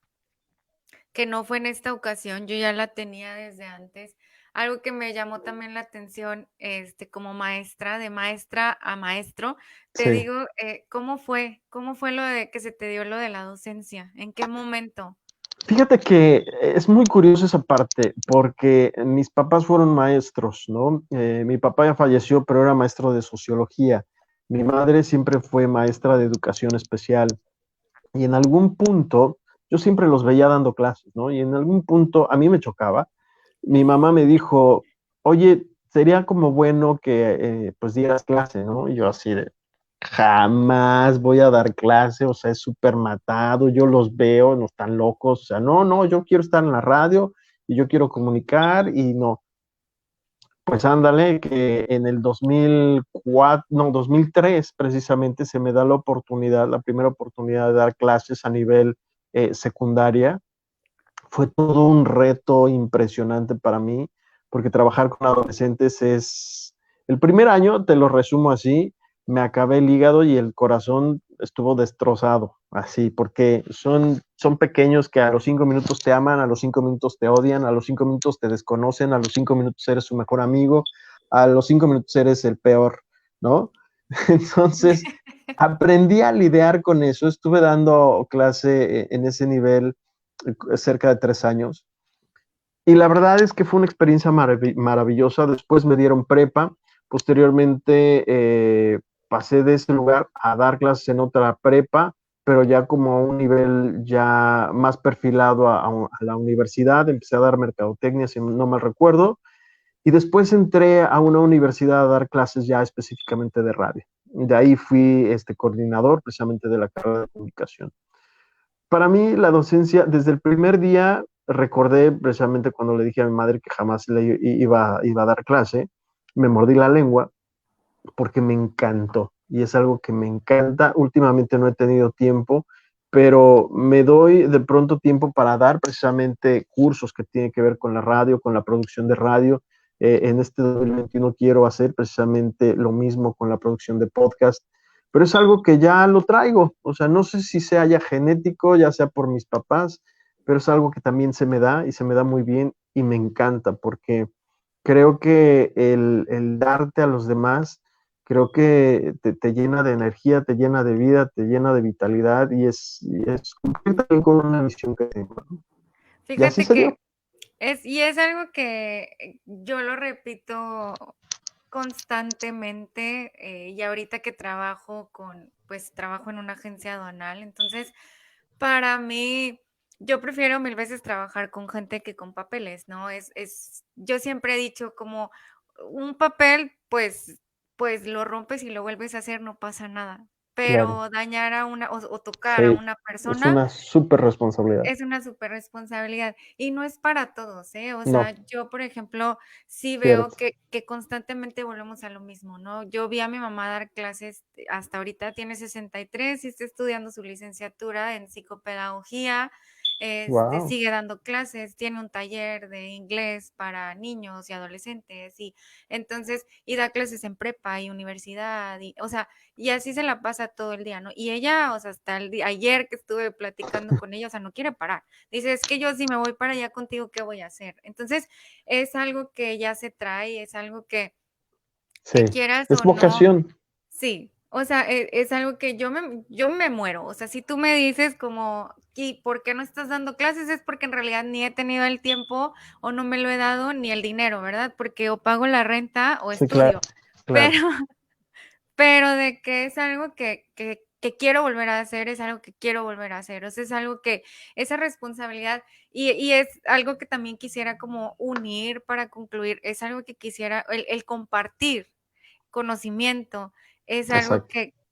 que no fue en esta ocasión, yo ya la tenía desde antes. Algo que me llamó también la atención, como maestra, de maestra a maestro, te Sí. digo, ¿cómo fue? ¿Cómo fue lo de que se te dio lo de la docencia? ¿En qué momento? Fíjate que es muy curioso esa parte, porque mis papás fueron maestros, ¿no? Mi papá ya falleció, pero era maestro de sociología. Mi madre siempre fue maestra de educación especial. Y en algún punto, yo siempre los veía dando clases, ¿no? Y en algún punto a mí me chocaba. Mi mamá me dijo, oye, sería como bueno que pues dieras clase, ¿no? Y yo así de, jamás voy a dar clase, o sea, es súper matado, yo los veo, no están locos, o sea, no, no, yo quiero estar en la radio y yo quiero comunicar y no. Pues ándale, que en el 2004, no, 2003 precisamente se me da la oportunidad, la primera oportunidad de dar clases a nivel secundaria. Fue todo un reto impresionante para mí, porque trabajar con adolescentes es, el primer año, te lo resumo así, me acabé el hígado y el corazón estuvo destrozado, así, porque son pequeños que a los 5 minutos te aman, a los 5 minutos te odian, a los 5 minutos te desconocen, a los 5 minutos eres su mejor amigo, a los 5 minutos eres el peor, ¿no? Entonces, aprendí a lidiar con eso, estuve dando clase en ese nivel cerca de 3 años. Y la verdad es que fue una experiencia maravillosa. Después me dieron prepa. Posteriormente pasé de ese lugar a dar clases en otra prepa, pero ya como a un nivel ya más perfilado a la universidad. Empecé a dar mercadotecnia, si no mal recuerdo. Y después entré a una universidad a dar clases ya específicamente de radio. De ahí fui coordinador precisamente de la carrera de comunicación. Para mí la docencia, desde el primer día, recordé precisamente cuando le dije a mi madre que jamás le iba a dar clase, me mordí la lengua porque me encantó y es algo que me encanta. Últimamente no he tenido tiempo, pero me doy de pronto tiempo para dar precisamente cursos que tienen que ver con la radio, con la producción de radio. En este 2021 quiero hacer precisamente lo mismo con la producción de podcast, pero es algo que ya lo traigo, o sea, no sé si sea ya genético, ya sea por mis papás, pero es algo que también se me da y se me da muy bien y me encanta porque creo que el darte a los demás, creo que te llena de energía, te llena de vida, te llena de vitalidad y es cumplir también con una misión que tengo, ¿no? Y así Fíjate se dio. que es algo que yo lo repito constantemente, y ahorita que trabajo pues trabajo en una agencia aduanal, entonces para mí, yo prefiero mil veces trabajar con gente que con papeles, ¿no? Yo siempre he dicho como un papel, pues lo rompes y lo vuelves a hacer, no pasa nada, Claro, pero dañar a o tocar a sí, una es persona una súper responsabilidad. es una súper responsabilidad y no es para todos, ¿eh? O sea, No, yo, por ejemplo, sí veo cierto. que constantemente volvemos a lo mismo, ¿no? Yo vi a mi mamá dar clases, hasta ahorita tiene 63 y está estudiando su licenciatura en psicopedagogía, Wow, sigue dando clases, tiene un taller de inglés para niños y adolescentes y entonces, y da clases en prepa y universidad y, o sea, y así se la pasa todo el día, ¿no? Y ella, o sea, hasta ayer que estuve platicando con ella, o sea, no quiere parar. Dice, es que yo si me voy para allá contigo, ¿qué voy a hacer? Entonces, es algo que ya se trae, es algo que sí, quieras es o no, vocación. sí. O sea, es algo que yo me muero. O sea, si tú me dices como, ¿y por qué no estás dando clases? Es porque en realidad ni he tenido el tiempo o no me lo he dado ni el dinero, ¿verdad? Porque o pago la renta o Sí, claro, estudio. claro. Pero pero de que es algo que quiero volver a hacer, es algo que quiero volver a hacer, o sea, es algo que esa responsabilidad y es algo que también quisiera como unir para concluir, es algo que quisiera el compartir conocimiento, es algo Exacto,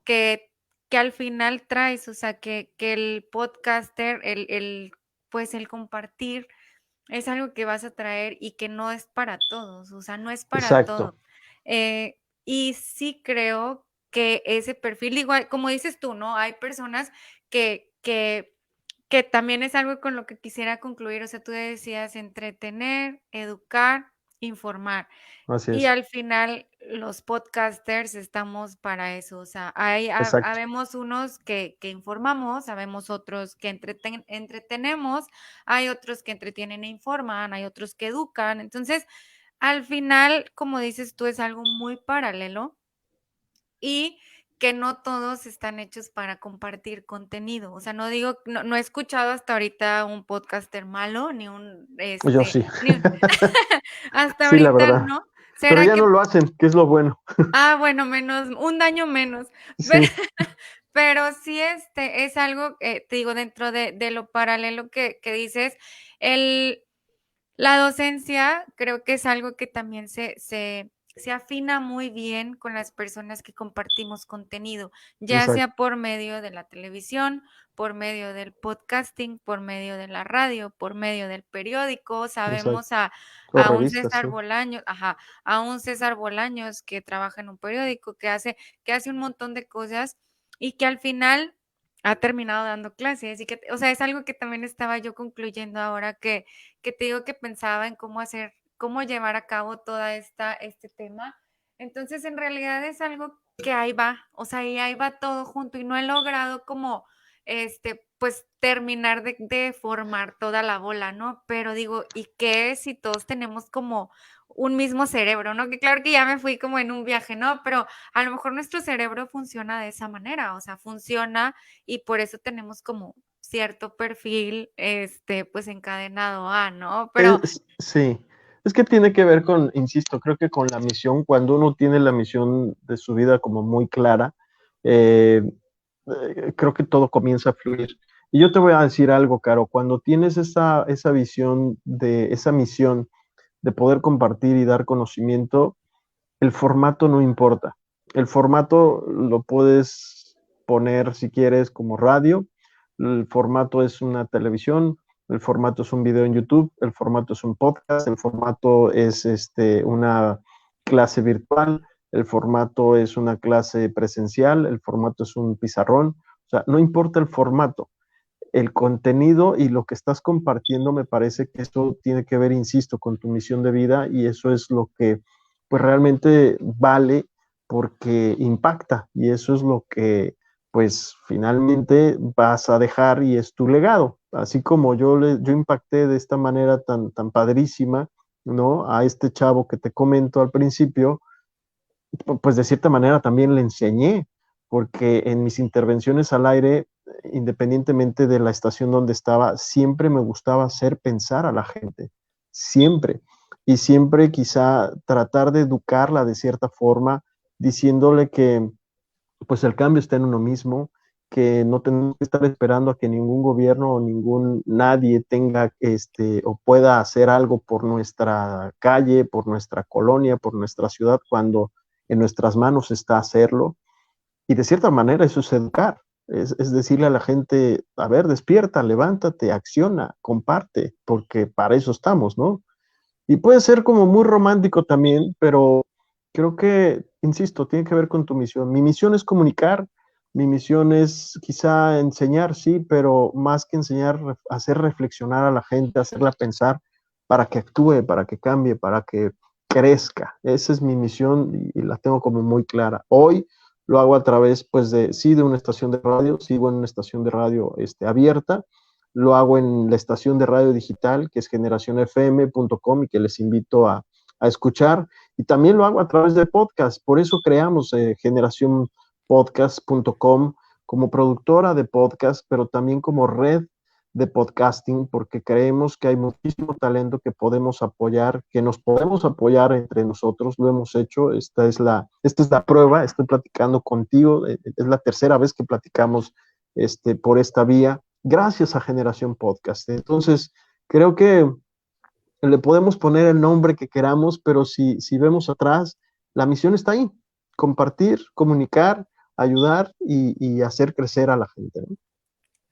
que al final traes, o sea, que el podcaster, pues, el compartir es algo que vas a traer y que no es para todos, o sea, no es para todos. exacto, Y sí creo que ese perfil, igual, como dices tú, ¿no? Hay personas que, que, que también es algo con lo que quisiera concluir, o sea, tú decías entretener, educar, informar. así Y es, al final los podcasters estamos para eso, o sea, exacto, habemos unos que informamos, habemos otros que entretenemos, hay otros que entretienen e informan, hay otros que educan. Entonces, al final, como dices tú, es algo muy paralelo y que no todos están hechos para compartir contenido. O sea, no digo, no he escuchado hasta ahorita un podcaster malo, ni yo sí, hasta sí, la ahorita verdad, no. pero ¿Será ya no que lo hacen, que es lo bueno, bueno, menos, un daño menos. Pero, sí, pero sí, es algo, te digo, dentro de lo paralelo que dices, el, la docencia creo que es algo que también se afina muy bien con las personas que compartimos contenido, ya sea exacto, por medio de la televisión, por medio del podcasting, por medio de la radio, por medio del periódico. exacto, Sabemos o a un revistas, César sí, Bolaños, ajá, a un César Bolaños que trabaja en un periódico, que hace un montón de cosas y que al final ha terminado dando clases y que, o sea, es algo que también estaba yo concluyendo ahora que te digo que pensaba en cómo llevar a cabo toda este tema. Entonces, en realidad es algo que ahí va, o sea, y ahí va todo junto y no he logrado como, pues terminar de formar toda la bola, ¿no? Pero digo, ¿y qué si todos tenemos como un mismo cerebro, ¿no? Que claro que ya me fui como en un viaje, ¿no? Pero a lo mejor nuestro cerebro funciona de esa manera, o sea, funciona y por eso tenemos como cierto perfil, pues encadenado a, ¿no? Pero sí, es que tiene que ver con, insisto, creo que con la misión, cuando uno tiene la misión de su vida como muy clara, eh, creo que todo comienza a fluir. Y yo te voy a decir algo, Caro, cuando tienes esa visión de esa misión de poder compartir y dar conocimiento, el formato no importa. El formato lo puedes poner si quieres como radio, el formato es una televisión, el formato es un video en YouTube, el formato es un podcast, el formato es una clase virtual, el formato es una clase presencial, el formato es un pizarrón. O sea, no importa el formato, el contenido y lo que estás compartiendo, me parece que eso tiene que ver, insisto, con tu misión de vida y eso es lo que pues realmente vale porque impacta y eso es lo que pues finalmente vas a dejar y es tu legado. Así como yo impacté de esta manera tan padrísima, ¿no? A este chavo que te comento al principio, pues de cierta manera también le enseñé, porque en mis intervenciones al aire, independientemente de la estación donde estaba, siempre me gustaba hacer pensar a la gente, siempre. Y siempre quizá tratar de educarla de cierta forma, diciéndole que pues el cambio está en uno mismo, que no tenemos que estar esperando a que ningún gobierno o ningún nadie tenga o pueda hacer algo por nuestra calle, por nuestra colonia, por nuestra ciudad, cuando en nuestras manos está hacerlo. Y de cierta manera eso es educar, es decirle a la gente, a ver, despierta, levántate, acciona, comparte, porque para eso estamos, ¿no? Y puede ser como muy romántico también, pero creo que, insisto, tiene que ver con tu misión. Mi misión es comunicar, mi misión es quizá enseñar, sí, pero más que enseñar, hacer reflexionar a la gente, hacerla pensar para que actúe, para que cambie, para que crezca. Esa es mi misión y la tengo como muy clara. Hoy lo hago a través, pues, sí, de una estación de radio, sigo en una estación de radio abierta, lo hago en la estación de radio digital, que es generacionfm.com y que les invito a escuchar. Y también lo hago a través de podcast. Por eso creamos generacionpodcast.com como productora de podcast, pero también como red de podcasting, porque creemos que hay muchísimo talento que podemos apoyar, que nos podemos apoyar entre nosotros. Lo hemos hecho. Esta es la prueba. Estoy platicando contigo. Es la tercera vez que platicamos por esta vía, gracias a Generación Podcast. Entonces, creo que le podemos poner el nombre que queramos, pero si vemos atrás, la misión está ahí: compartir, comunicar, ayudar y hacer crecer a la gente, ¿no?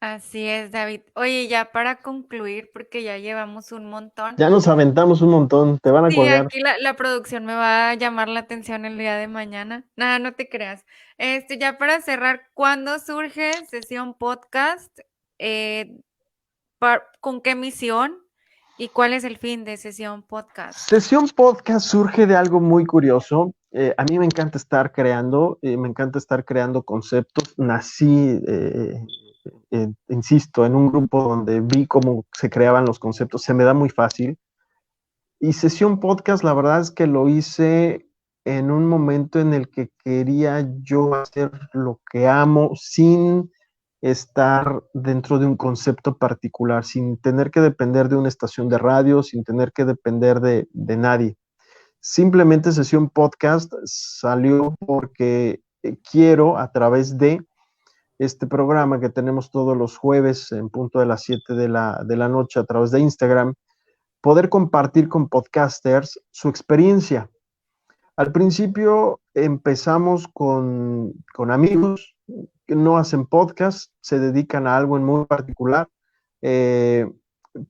Así es, David. Oye, ya para concluir, porque ya llevamos un montón. Ya nos aventamos un montón, te van a Sí, colgar. aquí la producción me va a llamar la atención el día de mañana. Nada, no te creas. Ya para cerrar, ¿cuándo surge Sesión Podcast? Eh, ¿Con qué misión? ¿Y cuál es el fin de Sesión Podcast? Sesión Podcast surge de algo muy curioso. A mí me encanta estar creando, me encanta estar creando conceptos. Nací, insisto, en un grupo donde vi cómo se creaban los conceptos. Se me da muy fácil. Y Sesión Podcast, la verdad es que lo hice en un momento en el que quería yo hacer lo que amo sin estar dentro de un concepto particular, sin tener que depender de una estación de radio, sin tener que depender de nadie. Simplemente Sesión Podcast salió porque quiero, a través de este programa que tenemos todos los jueves en punto de las 7 de la noche a través de Instagram, poder compartir con podcasters su experiencia. Al principio empezamos con amigos que no hacen podcast, se dedican a algo en muy particular, eh,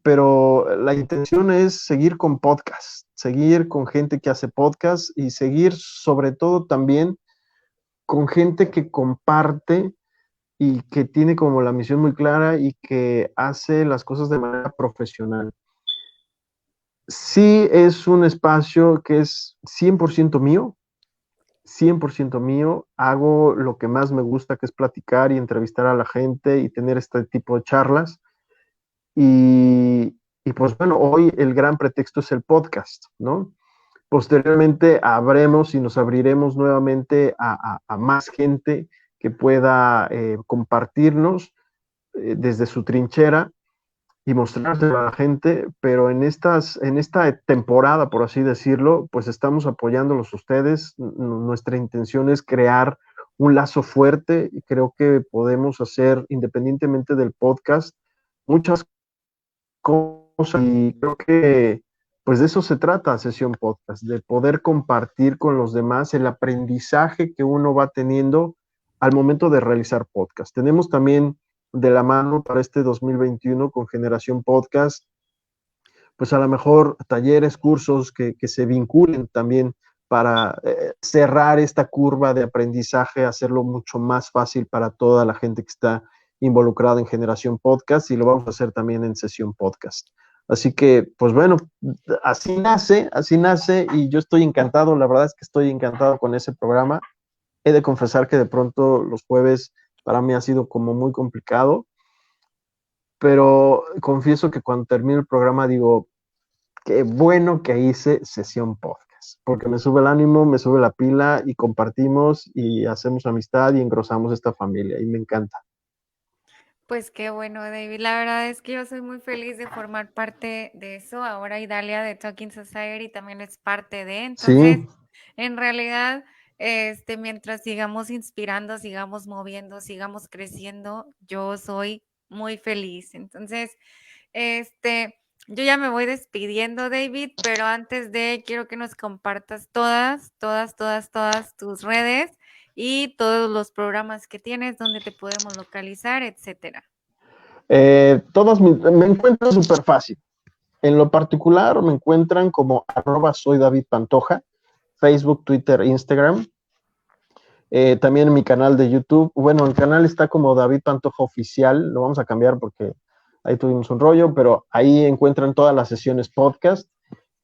pero la intención es seguir con podcast, seguir con gente que hace podcast y seguir sobre todo también con gente que comparte y que tiene como la misión muy clara y que hace las cosas de manera profesional. Sí, es un espacio que es 100% mío, 100% mío. Hago lo que más me gusta, que es platicar y entrevistar a la gente y tener este tipo de charlas. Y pues bueno, hoy el gran pretexto es el podcast, ¿no? Posteriormente habremos y nos abriremos nuevamente a más gente que pueda compartirnos desde su trinchera y mostrárselo a la gente, pero en esta temporada, por así decirlo, pues estamos apoyándolos a ustedes. Nuestra intención es crear un lazo fuerte y creo que podemos hacer, independientemente del podcast, muchas cosas y creo que pues de eso se trata Sesión Podcast, de poder compartir con los demás el aprendizaje que uno va teniendo al momento de realizar podcast. Tenemos también de la mano para este 2021 con Generación Podcast, pues a lo mejor talleres, cursos que se vinculen también para cerrar esta curva de aprendizaje, hacerlo mucho más fácil para toda la gente que está involucrada en Generación Podcast y lo vamos a hacer también en Sesión Podcast. Así que, pues bueno, así nace y yo estoy encantado, la verdad es que estoy encantado con ese programa He de confesar que de pronto los jueves para mí ha sido como muy complicado, pero confieso que cuando termino el programa digo, qué bueno que hice sesión podcast, porque me sube el ánimo, me sube la pila y compartimos y hacemos amistad y engrosamos esta familia y me encanta. Pues qué bueno, David. La verdad es que yo soy muy feliz de formar parte de eso. Ahora Idalia de Talking Society también es parte de. Entonces, Sí, en realidad, mientras sigamos inspirando, sigamos moviendo, sigamos creciendo, yo soy muy feliz. Entonces, este, yo ya me voy despidiendo, David, pero antes de, quiero que nos compartas todas tus redes y todos los programas que tienes, donde te podemos localizar, etcétera. me encuentran súper fácil. En lo particular me encuentran como @soy David Pantoja, Facebook, Twitter, Instagram. También en mi canal de YouTube. Bueno, el canal está como David Pantoja Oficial, lo vamos a cambiar porque ahí tuvimos un rollo, pero ahí encuentran todas las sesiones podcast.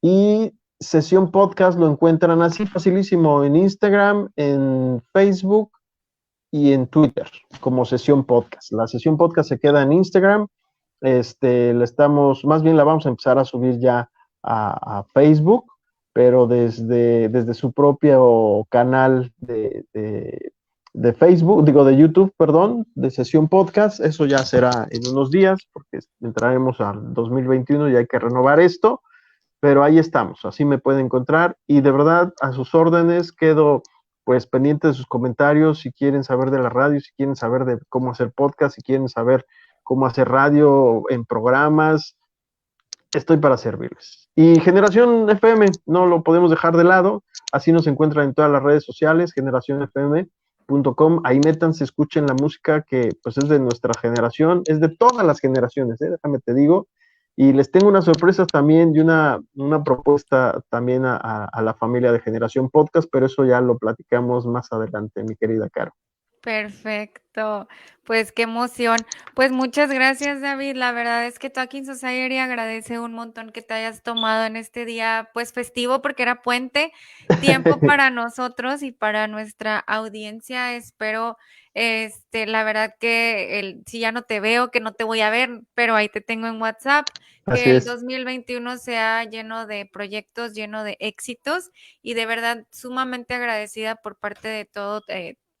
Y sesión podcast lo encuentran así facilísimo en Instagram, en Facebook y en Twitter como sesión podcast. La sesión podcast se queda en Instagram. Más bien la vamos a empezar a subir ya a Facebook, pero desde su propio canal de Facebook, digo de YouTube, perdón, de sesión podcast. Eso ya será en unos días, porque entraremos al 2021 y hay que renovar esto, pero ahí estamos, así me pueden encontrar y de verdad a sus órdenes quedo pues pendiente de sus comentarios, si quieren saber de la radio, si quieren saber de cómo hacer podcast, si quieren saber cómo hacer radio en programas, estoy para servirles. Y Generación FM, no lo podemos dejar de lado, así nos encuentran en todas las redes sociales, generacionfm.com, ahí métanse, escuchen la música que pues es de nuestra generación, es de todas las generaciones, déjame te digo, y les tengo una sorpresa también y una propuesta también a la familia de Generación Podcast, pero eso ya lo platicamos más adelante, mi querida Caro. Perfecto, pues qué emoción. Pues muchas gracias, David. La verdad es que Talking Society agradece un montón que te hayas tomado en este día, pues festivo, porque era puente, tiempo para nosotros y para nuestra audiencia. Espero, la verdad que si ya no te veo, que no te voy a ver, pero ahí te tengo en WhatsApp, Así que el es. 2021 sea lleno de proyectos, lleno de éxitos y de verdad sumamente agradecida por parte de todo.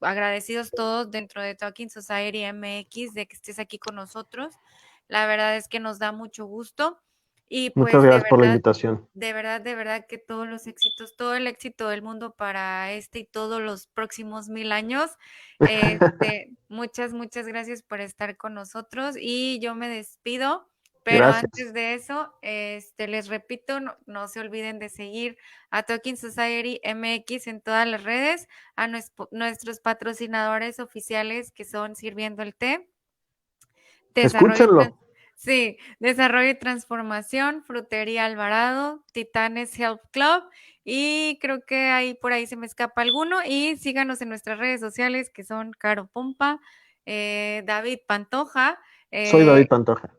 Agradecidos todos dentro de Talking Society MX de que estés aquí con nosotros. La verdad es que nos da mucho gusto y Muchas pues gracias por la invitación. de verdad que todos los éxitos, todo el éxito del mundo para y todos los próximos 1000 años. Muchas gracias por estar con nosotros y yo me despido. Pero Gracias. antes de eso, les repito, no se olviden de seguir a Talking Society MX en todas las redes, a nuestros patrocinadores oficiales que son Sirviendo el Té, Desarrollo y Escúchenlo. sí, Desarrollo y Transformación, Frutería Alvarado, Titanes Health Club y creo que ahí por ahí se me escapa alguno y síganos en nuestras redes sociales que son Caro Pompa, David Pantoja, Soy eh, David Pantoja.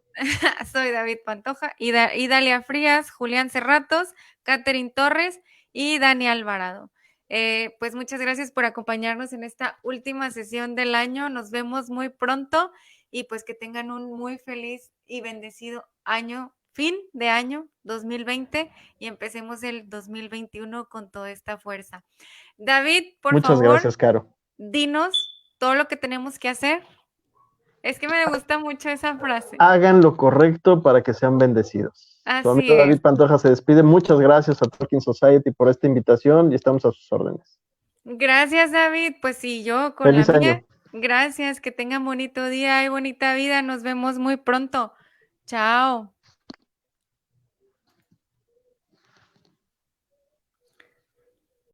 soy David Pantoja, Idalia Frías, Julián Cerratos, Catherine Torres y Dani Alvarado. Pues muchas gracias por acompañarnos en esta última sesión del año. Nos vemos muy pronto y pues que tengan un muy feliz y bendecido año, fin de año 2020 y empecemos el 2021 con toda esta fuerza. David, por Muchas favor, gracias, Caro. dinos todo lo que tenemos que hacer. Es que me gusta mucho esa frase. Hagan lo correcto para que sean bendecidos. Su Así amigo es. David Pantoja se despide. Muchas gracias a Talking Society por esta invitación y estamos a sus órdenes. Gracias, David. Pues sí, yo con la Feliz mía. año. Gracias, que tengan bonito día y bonita vida. Nos vemos muy pronto. Chao.